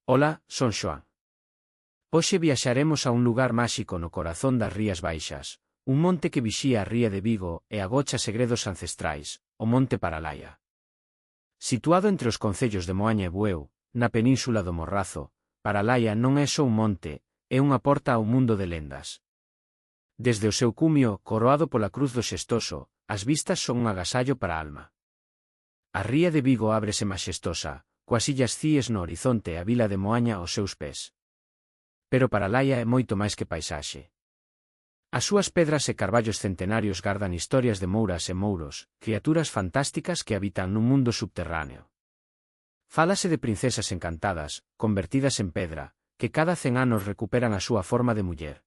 Ola, son Xoán. Hoxe viaxaremos a un lugar máxico no corazón das Rías Baixas, un monte que vixía a ría de Vigo e agocha segredos ancestrais, o Monte Paralaia. Situado entre os concellos de Moaña e Bueu, na península do Morrazo, Paralaia non é só un monte, é unha porta ao mundo de lendas. Desde o seu cumio, coroado pola cruz do Xestoso, as vistas son un agasallo para a alma. A ría de Vigo ábrese maxestosa, coas illas Cíes no horizonte e a vila de Moaña aos seus pés. Pero Paralaia é moito máis que paisaxe. As súas pedras e carballos centenarios gardan historias de mouras e mouros, criaturas fantásticas que habitan nun mundo subterráneo. Fálase de princesas encantadas, convertidas en pedra, que cada 100 anos recuperan a súa forma de muller.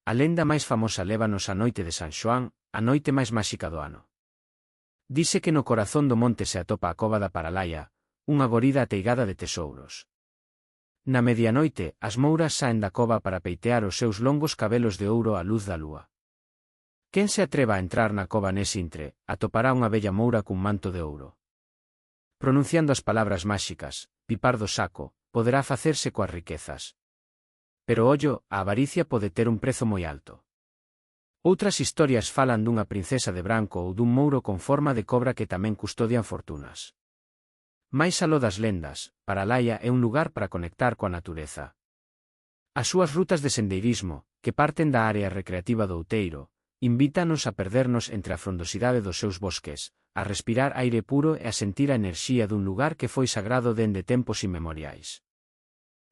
A lenda máis famosa lévanos á noite de San Xoán, a noite máis máxica do ano. Dise que no corazón do monte se atopa a cova da Paralaia, unha gorida ateigada de tesouros. Na medianoite, as mouras saen da cova para peitear os seus longos cabelos de ouro á luz da lúa. Quen se atreva a entrar na cova nese intre, atopará unha bella moura cun manto de ouro. Pronunciando as palabras máxicas, pipar do saco, poderá facerse coas riquezas. Pero ollo, a avaricia pode ter un prezo moi alto. Outras historias falan dunha princesa de branco ou dun mouro con forma de cobra que tamén custodian fortunas. Mais aló das lendas, Paralaia é un lugar para conectar coa natureza. As súas rutas de sendeirismo, que parten da área recreativa do Outeiro, invítanos a perdernos entre a frondosidade dos seus bosques, a respirar aire puro e a sentir a enerxía dun lugar que foi sagrado dende tempos inmemoriais.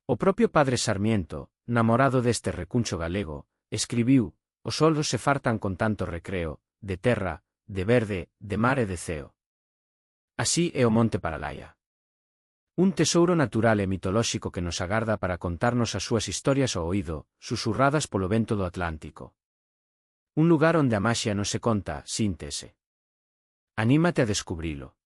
O propio padre Sarmiento, namorado deste recuncho galego, escribiu: os ollos se fartan con tanto recreo, de terra, de verde, de mar e de ceo. Así é o Monte Paralaia. Un tesouro natural e mitolóxico que nos agarda para contarnos as súas historias ao oído, susurradas polo vento do Atlántico. Un lugar onde a maxia non se conta, síntese. Anímate a descubrilo.